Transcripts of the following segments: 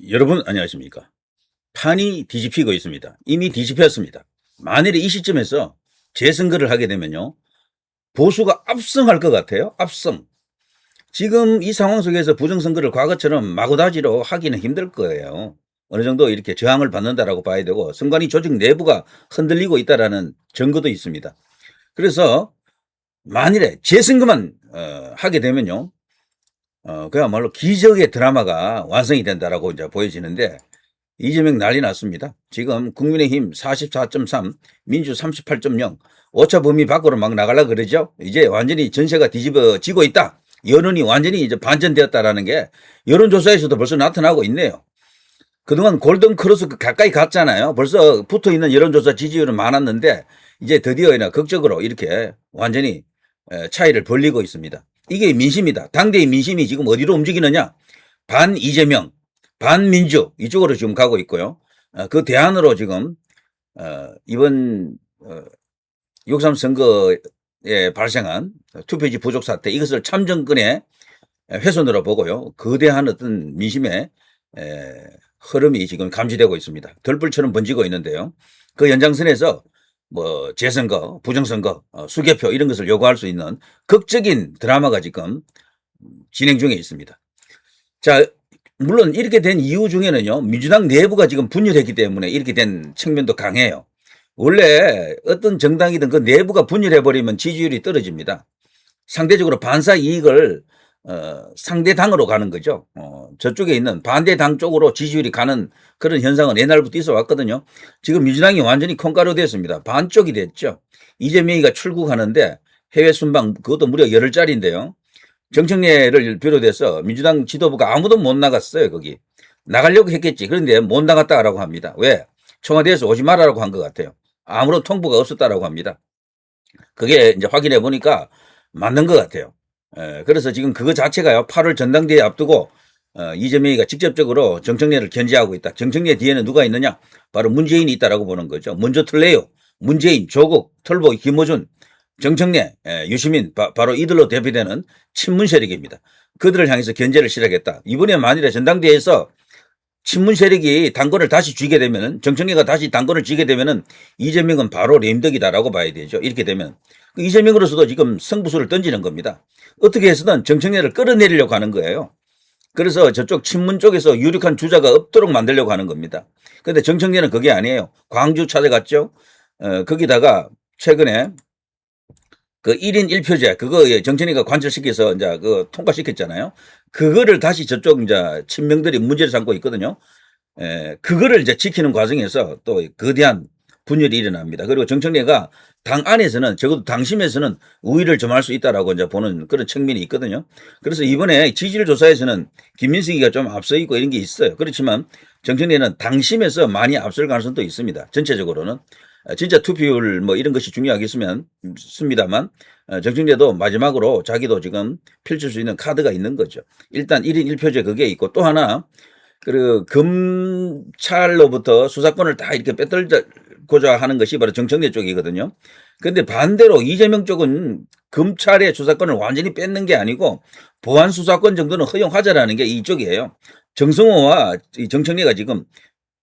여러분 안녕하십니까? 판이 뒤집히고 있습니다. 이미 뒤집혔습니다. 만일에 이 시점에서 재선거를 하게 되면요. 보수가 압승할 것 같아요. 압승. 지금 이 상황 속에서 부정선거를 과거처럼 마구다지로 하기는 힘들 거예요. 어느 정도 이렇게 저항을 받는다라고 봐야 되고 선관위 조직 내부가 흔들리고 있다라는 증거도 있습니다. 그래서 만일에 재선거만 하게 되면요. 그야말로 기적의 드라마가 완성이 된다라고 이제 보여지는데 이재명 난리 났습니다. 지금 국민의힘 44.3, 민주 38.0, 오차 범위 밖으로 막 나가려고 그러죠. 이제 완전히 전세가 뒤집어지고 있다. 여론이 완전히 이제 반전되었다라는 게 여론조사에서도 벌써 나타나고 있네요. 그동안 골든 크로스 가까이 갔잖아요. 벌써 붙어 있는 여론조사 지지율은 많았는데 이제 드디어 극적으로 이렇게 완전히 차이를 벌리고 있습니다. 이게 민심이다. 당대의 민심이 지금 어디로 움직이느냐? 반 이재명, 반 민주 이쪽으로 지금 가고 있고요. 그 대안으로 지금 이번 6.3 선거에 발생한 투표지 부족 사태 이것을 참정권의 훼손으로 보고요. 거대한 어떤 민심의 흐름이 지금 감지되고 있습니다. 들불처럼 번지고 있는데요. 그 연장선에서 뭐 재선거, 부정선거, 수개표 이런 것을 요구할 수 있는 극적인 드라마가 지금 진행 중에 있습니다. 자, 물론 이렇게 된 이유 중에는요. 민주당 내부가 지금 분열했기 때문에 이렇게 된 측면도 강해요. 원래 어떤 정당이든 그 내부가 분열해버리면 지지율이 떨어집니다. 상대적으로 반사 이익을 상대 당으로 가는 거죠. 저쪽에 있는 반대 당 쪽으로 지지율이 가는 그런 현상은 옛날부터 있어 왔거든요. 지금 민주당이 완전히 콩가루 됐습니다. 반쪽이 됐죠. 이재명이가 출국하는데 해외 순방 그것도 무려 열흘짜리인데요. 정청래를 비롯해서 민주당 지도부가 아무도 못 나갔어요. 거기 나가려고 했겠지. 그런데 못 나갔다라고 합니다. 왜? 청와대에서 오지 말라고 한 것 같아요. 아무런 통보가 없었다라고 합니다. 그게 이제 확인해 보니까 맞는 것 같아요. 그래서 지금 그거 자체가요. 8월 전당대회 앞두고 이재명이가 직접적으로 정청래를 견제하고 있다. 정청래 뒤에는 누가 있느냐? 바로 문재인이 있다라고 보는 거죠. 먼저 틀래요. 문재인, 조국, 털보, 김어준, 정청래, 유시민 바로 이들로 대표되는 친문 세력입니다. 그들을 향해서 견제를 시작했다. 이번에 만일에 전당대회에서 친문 세력이 당권을 다시 쥐게 되면은 정청래가 다시 당권을 쥐게 되면은 이재명은 바로 레임덕이다라고 봐야 되죠. 이렇게 되면 이재명으로서도 지금 승부수를 던지는 겁니다. 어떻게 해서든 정청래를 끌어내리려고 하는 거예요. 그래서 저쪽 친문 쪽에서 유력한 주자가 없도록 만들려고 하는 겁니다. 그런데 정청래는 그게 아니에요. 광주 찾아갔죠. 거기다가 최근에 그 1인 1표제 그거 정청래가 관철시켜서 이제 그 통과시켰잖아요. 그거를 다시 저쪽 이제 친명들이 문제를 삼고 있거든요. 그거를 이제 지키는 과정에서 또 거대한 분열이 일어납니다. 그리고 정청래가 당 안에서는 적어도 당심에서는 우위를 점할 수 있다라고 이제 보는 그런 측면이 있거든요. 그래서 이번에 지지율 조사에서는 김민석이가 좀 앞서 있고 이런 게 있어요. 그렇지만 정청래는 당심에서 많이 앞설 가능성도 있습니다. 전체적으로는. 진짜 투표율 뭐 이런 것이 중요하겠습니다만 정청래도 마지막으로 자기도 지금 펼칠 수 있는 카드가 있는 거죠. 일단 1인 1표제 그게 있고 또 하나 그 검찰로부터 수사권을 다 이렇게 빼들고자 하는 것이 바로 정청래 쪽이거든요. 그런데 반대로 이재명 쪽은 검찰의 수사권을 완전히 뺏는 게 아니고 보안 수사권 정도는 허용하자라는 게 이쪽이에요. 정성호와 정청래가 지금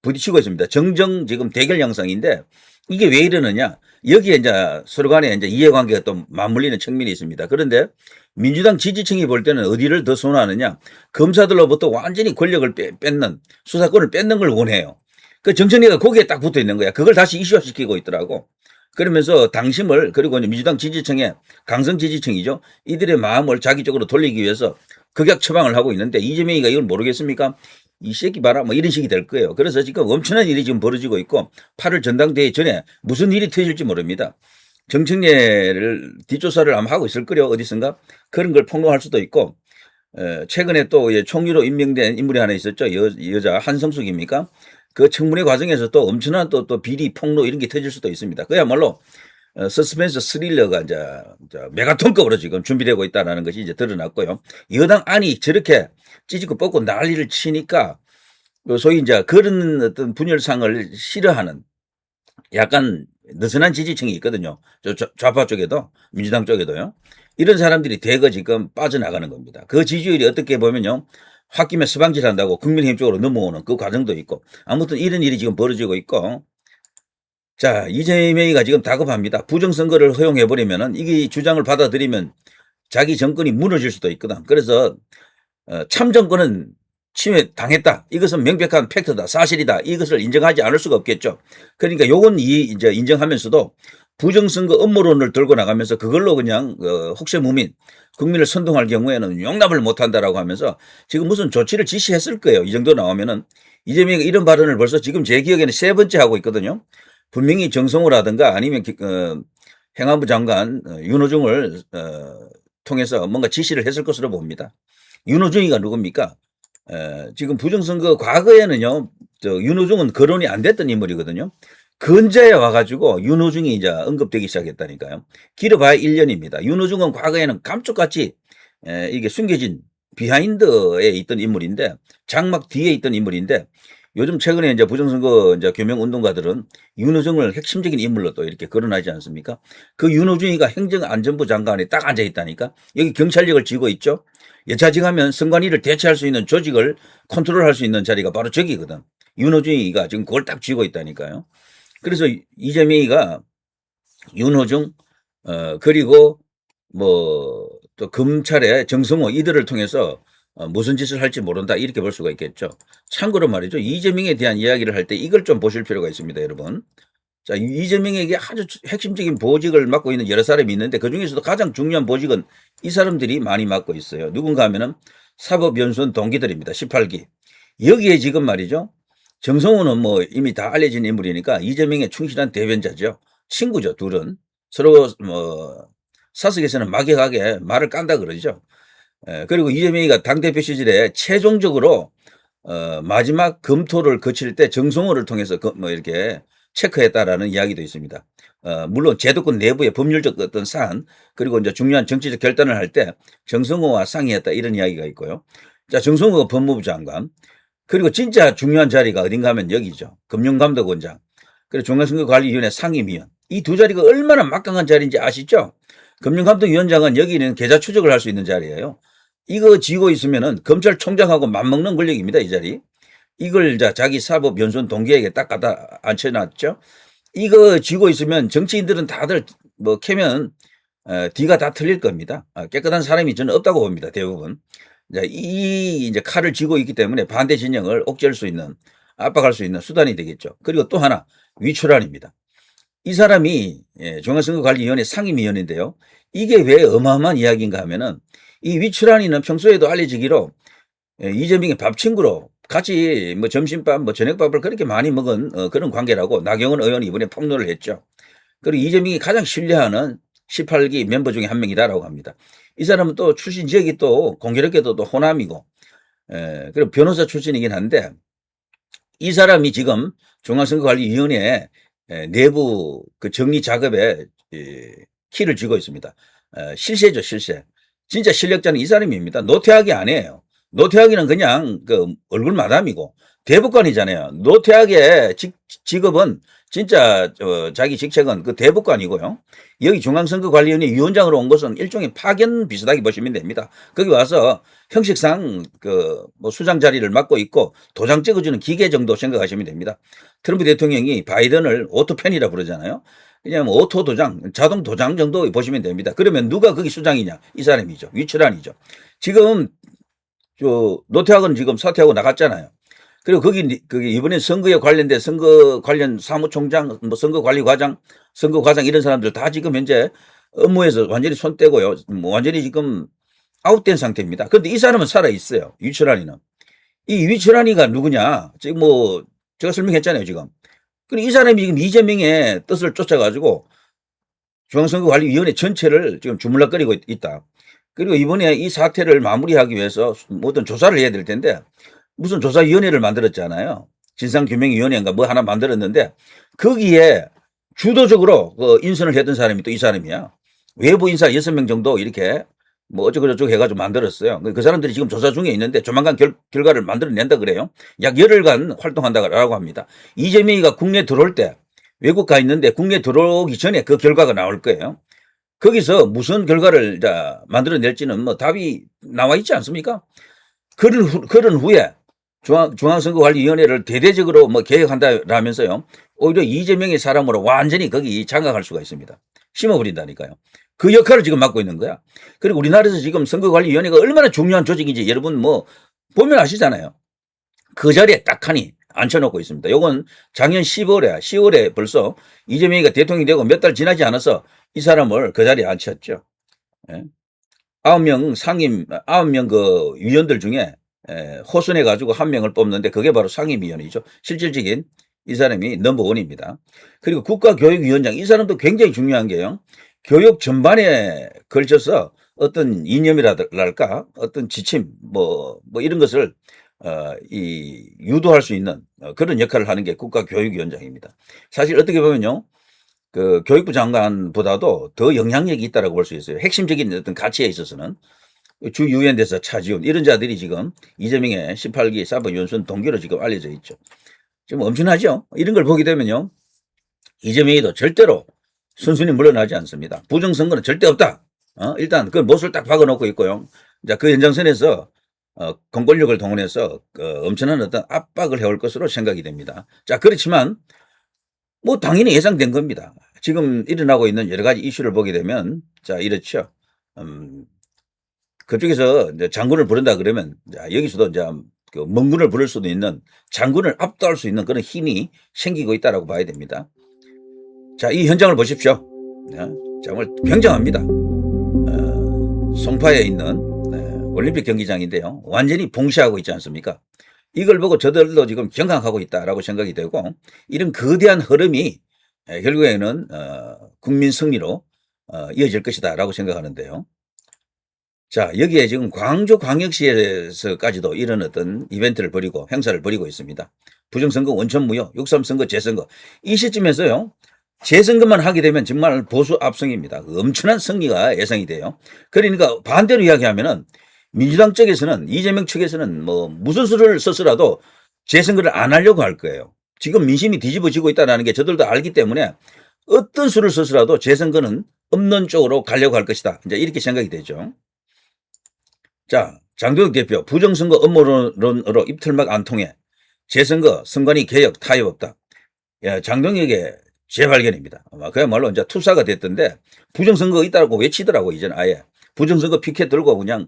부딪히고 있습니다. 정정 지금 대결 양상인데 이게 왜 이러느냐? 여기에 이제 서로 간에 이제 이해관계가 또 맞물리는 측면이 있습니다. 그런데 민주당 지지층이 볼 때는 어디를 더 선호하느냐? 검사들로부터 완전히 권력을 뺏는 수사권을 뺏는 걸 원해요. 그 정청래가 거기에 딱 붙어 있는 거야. 그걸 다시 이슈화시키고 있더라고. 그러면서 당심을 그리고 민주당 지지층의 강성 지지층이죠. 이들의 마음을 자기 쪽으로 돌리기 위해서 극약 처방을 하고 있는데 이재명이가 이걸 모르겠습니까? 이 새끼 봐라 뭐 이런 식이 될 거예요. 그래서 지금 엄청난 일이 지금 벌어지고 있고 8월 전당대회 전에 무슨 일이 터질지 모릅니다. 정청래를 뒷조사를 아마 하고 있을 거요 어디선가 그런 걸 폭로할 수도 있고 최근에 또 총리로 임명된 인물이 하나 있었죠. 여자 한성숙입니까? 그 청문회 과정에서 또 엄청난 또 비리 폭로 이런 게 터질 수도 있습니다. 그야말로 서스펜스 스릴러가 이제 메가톤급으로 지금 준비되고 있다는 것이 이제 드러났고요. 여당 안이 저렇게 찌집고 뻗고 난리를 치니까 소위 이제 그런 어떤 분열상을 싫어하는 약간 느슨한 지지층이 있거든요. 좌파 쪽에도 민주당 쪽에도요. 이런 사람들이 대거 지금 빠져나가는 겁니다. 그 지지율이 어떻게 보면요. 홧김에 서방질 한다고 국민의힘 쪽으로 넘어오는 그 과정도 있고 아무튼 이런 일이 지금 벌어지고 있고 자 이재명이가 지금 다급합니다. 부정선거를 허용해버리면은 이게 주장을 받아들이면 자기 정권이 무너질 수도 있거든. 그래서 참정권은 침해 당했다. 이것은 명백한 팩트다. 사실이다. 이것을 인정하지 않을 수가 없겠죠. 그러니까 요건 이제 인정하면서도 부정선거 음모론을 들고 나가면서 그걸로 그냥 혹세무민 국민을 선동할 경우에는 용납을 못한다라고 하면서 지금 무슨 조치를 지시했을 거예요. 이 정도 나오면은 이재명이 이런 발언을 벌써 지금 제 기억에는 3번째 하고 있거든요. 분명히 정성호라든가 아니면 행안부 장관 윤호중을 통해서 뭔가 지시를 했을 것으로 봅니다. 윤호중이가 누굽니까? 지금 부정선거 과거에는요, 윤호중은 거론이 안 됐던 인물이거든요. 근자에 와가지고 윤호중이 이제 언급되기 시작했다니까요. 길어봐야 1년입니다. 윤호중은 과거에는 감쪽같이 이게 숨겨진 비하인드에 있던 인물인데, 장막 뒤에 있던 인물인데, 요즘 최근에 이제 부정선거 이제 교명 운동가들은 윤호중을 핵심적인 인물로 또 이렇게 거론하지 않습니까? 그 윤호중이가 행정안전부 장관에 딱 앉아 있다니까. 여기 경찰력을 쥐고 있죠. 여차지하면 선관위를 대체할 수 있는 조직을 컨트롤할 수 있는 자리가 바로 저기거든. 윤호중이가 지금 그걸 딱 쥐고 있다니까요. 그래서 이재명이가 윤호중 그리고 뭐 또 검찰의 정성호 이들을 통해서 무슨 짓을 할지 모른다 이렇게 볼 수가 있겠죠. 참고로 말이죠. 이재명에 대한 이야기를 할 때 이걸 좀 보실 필요가 있습니다. 여러분. 자, 이재명에게 아주 핵심적인 보직을 맡고 있는 여러 사람이 있는데 그중에서도 가장 중요한 보직은 이 사람들이 많이 맡고 있어요. 누군가 하면은 사법연수원 동기들입니다. 18기. 여기에 지금 말이죠. 정성호는 뭐 이미 다 알려진 인물이니까 이재명의 충실한 대변자죠. 친구죠. 둘은. 서로 뭐 사석에서는 막역하게 말을 깐다 그러죠. 그리고 이재명이가 당대표 시절에 최종적으로 마지막 검토를 거칠 때 정성호를 통해서 뭐 이렇게 체크했다라는 이야기도 있습니다. 물론 제도권 내부의 법률적 어떤 사안 그리고 이제 중요한 정치적 결단을 할 때 정성호와 상의했다 이런 이야기가 있고요. 자, 정성호가 법무부 장관 그리고 진짜 중요한 자리가 어딘가 하면 여기죠. 금융감독원장 그리고 중앙선거관리위원회 상임위원 이 두 자리가 얼마나 막강한 자리인지 아시죠? 금융감독위원장은 여기는 계좌 추적을 할 수 있는 자리예요. 이거 쥐고 있으면은 검찰총장하고 맞먹는 권력입니다. 이 자리. 이걸 자기 사법연수원 동기에게 딱 갖다 앉혀놨죠. 이거 쥐고 있으면 정치인들은 다들 뭐 캐면 뒤가 다 틀릴 겁니다. 깨끗한 사람이 저는 없다고 봅니다. 대부분. 이제 칼을 쥐고 있기 때문에 반대 진영을 옥죄할 수 있는 압박할 수 있는 수단이 되겠죠. 그리고 또 하나 위출안입니다. 이 사람이 중앙선거관리위원회 상임위원인데요. 이게 왜 어마어마한 이야기인가 하면은 이 위출안이는 평소에도 알려지기로 이재명의 밥 친구로 같이 뭐 점심밥 뭐 저녁밥을 그렇게 많이 먹은 그런 관계라고 나경원 의원이 이번에 폭로를 했죠. 그리고 이재명이 가장 신뢰하는 18기 멤버 중에 한 명이다라고 합니다. 이 사람은 또 출신 지역이 또 공교롭게도 또 호남이고 그리고 변호사 출신이긴 한데 이 사람이 지금 중앙선거관리위원회 내부 그 정리 작업에 키를 쥐고 있습니다. 실세죠, 실세. 진짜 실력자는 이 사람입니다. 노태학이 아니에요. 노태학이는 그냥 그 얼굴 마담이고 대법관이잖아요. 노태학의 직업은 진짜 자기 직책은 그 대법관이고요. 여기 중앙선거관리위원회 위원장으로 온 것은 일종의 파견 비슷하게 보시면 됩니다. 거기 와서 형식상 그 뭐 수장 자리를 맡고 있고 도장 찍어주는 기계 정도 생각하시면 됩니다. 트럼프 대통령이 바이든을 오토펜이라 부르잖아요. 그냥 뭐 오토 도장, 자동 도장 정도 보시면 됩니다. 그러면 누가 거기 수장이냐? 이 사람이죠. 위출안이죠. 지금 노태학은 지금 사퇴하고 나갔잖아요. 그리고 거기 이번에 선거에 관련된 선거 관련 사무총장, 뭐 선거관리과장, 선거과장 이런 사람들 다 지금 현재 업무에서 완전히 손 떼고요. 뭐 완전히 지금 아웃된 상태입니다. 그런데 이 사람은 살아 있어요. 위출안이는. 이 위출안이가 누구냐? 지금 뭐 제가 설명했잖아요. 지금. 그리고 이 사람이 지금 이재명의 뜻을 쫓아가지고 중앙선거관리위원회 전체를 지금 주물럭거리고 있다. 그리고 이번에 이 사태를 마무리하기 위해서 어떤 조사를 해야 될 텐데 무슨 조사위원회를 만들었잖아요. 진상규명위원회인가 뭐 하나 만들었는데 거기에 주도적으로 그 인선을 했던 사람이 또 이 사람이야. 외부 인사 6명 정도 이렇게 뭐 어쩌고저쩌고 해가지고 만들었어요. 그 사람들이 지금 조사 중에 있는데 조만간 결과를 만들어낸다 그래요. 약 열흘간 활동한다고 합니다. 이재명이가 국내 들어올 때 외국 가 있는데 국내 들어오기 전에 그 결과가 나올 거예요. 거기서 무슨 결과를 만들어낼지는 뭐 답이 나와 있지 않습니까? 그런 후에 중앙선거관리위원회를 대대적으로 뭐 개혁한다라면서요. 오히려 이재명의 사람으로 완전히 거기 장악할 수가 있습니다. 심어버린다니까요. 그 역할을 지금 맡고 있는 거야. 그리고 우리나라에서 지금 선거관리위원회가 얼마나 중요한 조직인지 여러분 뭐 보면 아시잖아요. 그 자리에 딱하니 앉혀놓고 있습니다. 요건 작년 10월에 벌써 이재명이가 대통령이 되고 몇 달 지나지 않아서 이 사람을 그 자리에 앉혔죠. 예? 9명 그 위원들 중에 호선해가지고 한 명을 뽑는데 그게 바로 상임위원이죠. 실질적인 이 사람이 넘버원입니다. 그리고 국가교육위원장 이 사람도 굉장히 중요한 게요. 교육 전반에 걸쳐서 어떤 이념이랄까 어떤 지침 뭐 이런 것을 유도할 수 있는 그런 역할을 하는 게 국가교육위원장입니다. 사실 어떻게 보면요. 그 교육부 장관보다도 더 영향력이 있다라고 볼 수 있어요. 핵심적인 어떤 가치에 있어서는 주유엔대사 차지훈 이런 자들이 지금 이재명의 18기 사법 연수원 동기로 지금 알려져 있죠. 지금 엄청나죠. 이런 걸 보게 되면요. 이재명이도 절대로 순순히 물러나지 않습니다. 부정선거는 절대 없다. 일단 그 못을 딱 박아놓고 있고요. 자, 그 연장선에서 공권력을 동원해서 엄청난 어떤 압박을 해올 것으로 생각이 됩니다. 자, 그렇지만 뭐 당연히 예상된 겁니다. 지금 일어나고 있는 여러 가지 이슈를 보게 되면 자 이렇죠. 그쪽에서 이제 장군을 부른다 그러면 자, 여기서도 이제 그 멍군을 부를 수도 있는 장군을 압도할 수 있는 그런 힘이 생기고 있다라고 봐야 됩니다. 자, 이 현장을 보십시오. 정말 굉장합니다. 송파에 있는 올림픽 경기장인데요. 완전히 봉쇄하고 있지 않습니까? 이걸 보고 저들도 지금 경악하고 있다라고 생각이 되고 이런 거대한 흐름이 결국에는 국민 승리로 이어질 것이다라고 생각하는데요. 자, 여기에 지금 광주광역시에서까지도 이런 어떤 이벤트를 벌이고 행사를 벌이고 있습니다. 부정선거 원천무효, 6.3 선거 재선거 이 시점에서요. 재선거만 하게 되면 정말 보수 압승입니다. 엄청난 승리가 예상이 돼요. 그러니까 반대로 이야기하면은 민주당 쪽에서는 이재명 측에서는 뭐 무슨 수를 써서라도 재선거를 안 하려고 할 거예요. 지금 민심이 뒤집어지고 있다는 게 저들도 알기 때문에 어떤 수를 써서라도 재선거는 없는 쪽으로 가려고 할 것이다. 이제 이렇게 생각이 되죠. 자, 장동혁 대표 부정선거 음모론으로 입틀막 안 통해 재선거 선관위 개혁 타협 없다. 야, 장동혁의 재발견입니다. 그야말로 이제 투사가 됐던데 부정선거 있다고 외치더라고 이제는 아예 부정선거 피켓 들고 그냥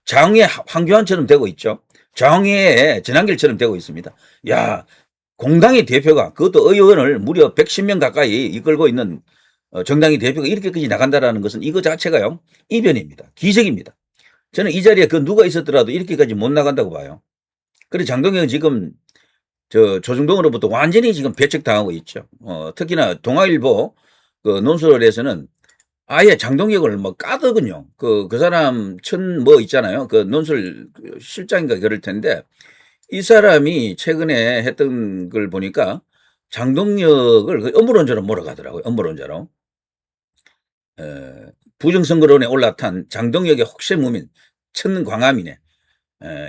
장외 황교안처럼 되고 있죠. 장외 전한길처럼 되고 있습니다. 야, 공당의 대표가 그것도 의원을 무려 110명 가까이 이끌고 있는 정당의 대표가 이렇게까지 나간다라는 것은 이거 자체가요 이변입니다. 기적입니다. 저는 이 자리에 그 누가 있었더라도 이렇게까지 못 나간다고 봐요. 그래서 장동혁은 지금 조중동으로부터 완전히 지금 배척당하고 있죠. 특히나 동아일보 그 논술에서는 아예 장동혁을 뭐 까더군요. 그 사람 뭐 있잖아요. 그 논술 실장인가 그럴 텐데 이 사람이 최근에 했던 걸 보니까 장동혁을 그 음모론자로 몰아가더라고요. 음모론자로. 부정선거론에 올라탄 장동혁의 혹세무민 천광암이네.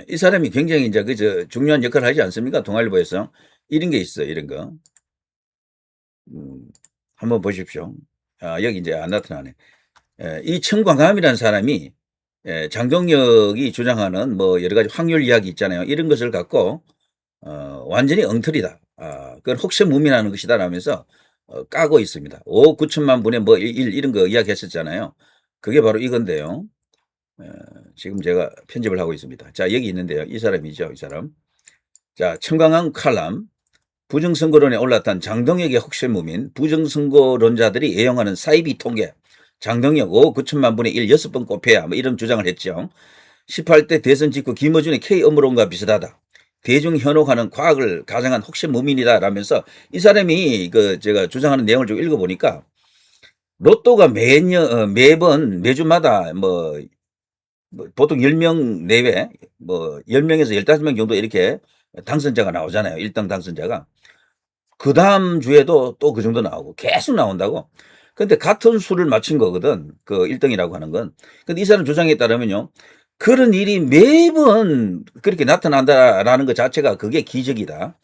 이 사람이 굉장히 이제 그 중요한 역할을 하지 않습니까? 동아일보에서 이런 게 있어요. 이런 거. 한번 보십시오. 여기 이제 안 나타나네. 이 천광암이라는 사람이 장동혁이 주장하는 뭐 여러 가지 확률 이야기 있잖아요. 이런 것을 갖고 완전히 엉터리다. 그건 혹세무민하는 것이다 라면서 까고 있습니다. 5억 9천만 분의 뭐 1 이런 거 이야기했었잖아요. 그게 바로 이건데요. 지금 제가 편집을 하고 있습니다. 자, 여기 있는데요. 이 사람이죠. 이 사람. 자, 청광암 칼럼. 부정선거론에 올라탄 장동혁의 혹세무민. 부정선거론자들이 애용하는 사이비 통계. 장동혁 5억 9천만 분의 1 6번 꼽혀야 뭐 이런 주장을 했죠. 18대 대선 직후 김어준의 K 음모론과 비슷하다. 대중 현혹하는 과학을 가장한 혹세무민이다 라면서 이 사람이 제가 주장하는 내용을 좀 읽어보니까 로또가 매번 매주마다 뭐 보통 10명 내외 뭐 10명에서 15명 정도 이렇게 당선자가 나오잖아요. 1등 당선자가. 그 다음 주에도 또 그 정도 나오고 계속 나온다고. 근데 같은 수를 맞춘 거거든. 그 1등이라고 하는 건. 근데 이 사람 주장에 따르면요. 그런 일이 매번 그렇게 나타난다라는 것 자체가 그게 기적이다.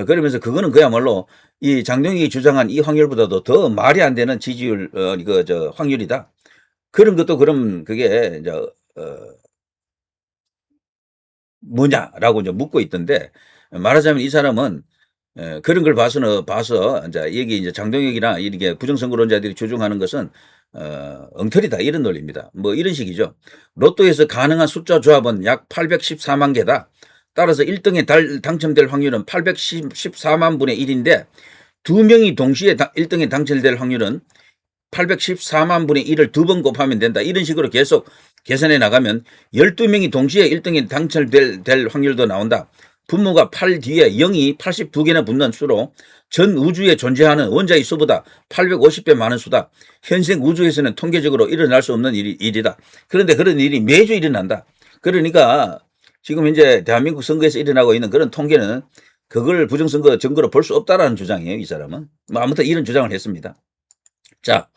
그러면서 그거는 그야말로 이 장동혁이 주장한 이 확률보다도 더 말이 안 되는 지지율, 확률이다. 그런 것도 그럼 그게 이제, 뭐냐라고 이제 묻고 있던데, 말하자면 이 사람은 그런 걸 봐서 이제 여기 이제 장동혁이나 이렇게 부정선거론자들이 주장하는 것은 엉터리다 이런 논리입니다. 뭐 이런 식이죠. 로또에서 가능한 숫자 조합은 약 814만 개다. 따라서 1등에 당첨될 확률은 814만 분의 1인데 2명이 동시에 1등에 당첨될 확률은 814만 분의 1을 2번 곱하면 된다. 이런 식으로 계속 계산해 나가면 12명이 동시에 1등에 당첨될 확률도 나온다. 분모가 8 뒤에 0이 82개나 붙는 수로 전 우주에 존재하는 원자의 수보다 850배 많은 수다. 현생 우주에서는 통계적으로 일어날 수 없는 일이다. 그런데 그런 일이 매주 일어난다. 그러니까 지금 현재 대한민국 선거에서 일어나고 있는 그런 통계는 그걸 부정선거 증거로 볼 수 없다라는 주장이에요. 이 사람은. 뭐 아무튼 이런 주장을 했습니다. 자,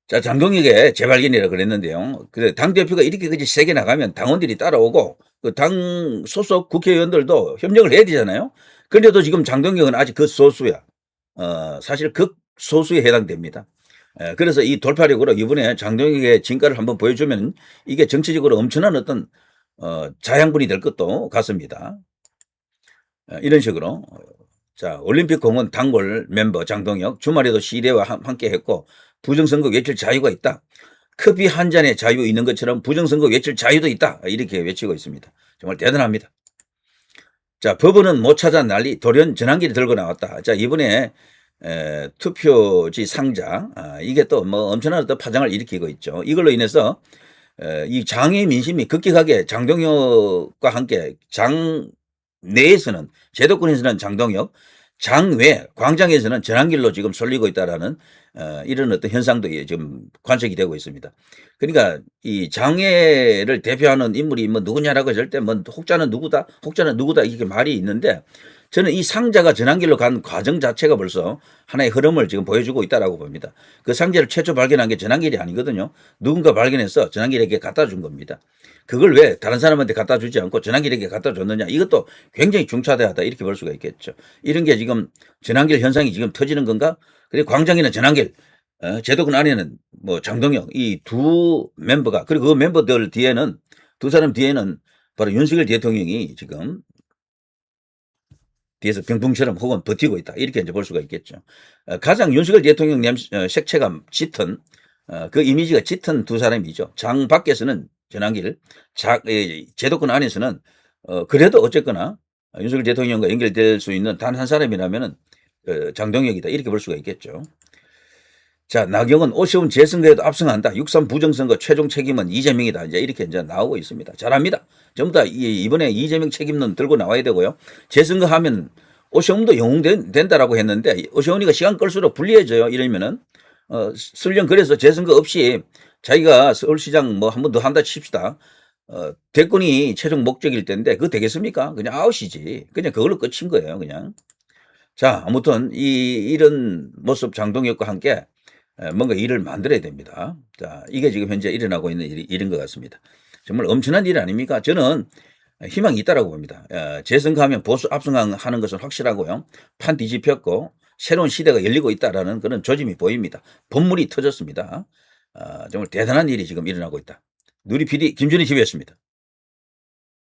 장동혁의 재발견이라 그랬는데요. 그 당대표가 이렇게 그지 세게 나가면 당원들이 따라오고 그 당 소속 국회의원들도 협력을 해야 되잖아요. 그런데도 지금 장동혁은 아직 극소수야. 사실 극소수에 해당됩니다. 그래서 이 돌파력으로 이번에 장동혁의 진가를 한번 보여주면 이게 정치적으로 엄청난 어떤 자양분이 될 것도 같습니다. 이런 식으로. 자, 올림픽 공원 단골 멤버 장동혁 주말에도 시대와 함께 했고 부정선거 외칠 자유가 있다. 커피 한 잔의 자유 있는 것처럼 부정선거 외칠 자유도 있다. 이렇게 외치고 있습니다. 정말 대단합니다. 자, 법원은 못 찾아 난리 돌연 전환기를 들고 나왔다. 자, 이번에 투표지 상자 이게 또 뭐 엄청난 어떤 파장을 일으키고 있죠. 이걸로 인해서 이 장외 민심이 급격하게 장동혁과 함께 장 내에서는 제도권에서는 장동혁, 장외 광장에서는 전환길로 지금 쏠리고 있다라는 이런 어떤 현상도 지금 관측이 되고 있습니다. 그러니까 이 장외를 대표하는 인물이 뭐 누구냐라고 했을 때 뭐 혹자는 누구다, 혹자는 누구다 이렇게 말이 있는데 저는 이 상자가 전환길로 간 과정 자체가 벌써 하나의 흐름을 지금 보여주고 있다라고 봅니다. 그 상자를 최초 발견한 게 전환길이 아니거든요. 누군가 발견해서 전환길에게 갖다 준 겁니다. 그걸 왜 다른 사람한테 갖다 주지 않고 전환길에게 갖다 줬느냐. 이것도 굉장히 중차대하다 이렇게 볼 수가 있겠죠. 이런 게 지금 전환길 현상이 지금 터지는 건가? 그리고 광장이나 전환길, 제도권 안에는 뭐 장동혁 이 두 멤버가 그리고 그 멤버들 뒤에는 두 사람 뒤에는 바로 윤석열 대통령이 지금 뒤에서 병풍처럼 혹은 버티고 있다. 이렇게 이제 볼 수가 있겠죠. 가장 윤석열 대통령 색채가 짙은 그 이미지가 짙은 두 사람이죠. 장 밖에서는 전환길, 제도권 안에서는 그래도 어쨌거나 윤석열 대통령과 연결될 수 있는 단 한 사람이라면은 장동혁이다. 이렇게 볼 수가 있겠죠. 자, 나경원 오세훈 재선거에도 압승한다. 6.3 부정선거 최종 책임은 이재명이다. 이제 이렇게 이제 나오고 있습니다. 잘합니다. 전부 다 이번에 이재명 책임론 들고 나와야 되고요. 재선거 하면 오세훈도 영웅된다라고 했는데 오세훈이가 시간 끌수록 불리해져요. 이러면은 설령 그래서 재선거 없이 자기가 서울시장 뭐 한 번 더 한다 칩시다. 대권이 최종 목적일 텐데 그거 되겠습니까? 그냥 아웃이지. 그냥 그걸로 끝인 거예요. 그냥. 자, 아무튼 이런 모습 장동혁과 함께 뭔가 일을 만들어야 됩니다. 자, 이게 지금 현재 일어나고 있는 일인 것 같습니다. 정말 엄청난 일 아닙니까? 저는 희망이 있다라고 봅니다. 재선거하면 보수 압승하는 것은 확실하고요. 판 뒤집혔고 새로운 시대가 열리고 있다라는 그런 조짐이 보입니다. 본물이 터졌습니다. 정말 대단한 일이 지금 일어나고 있다. 누리 PD 김준희 TV였습니다.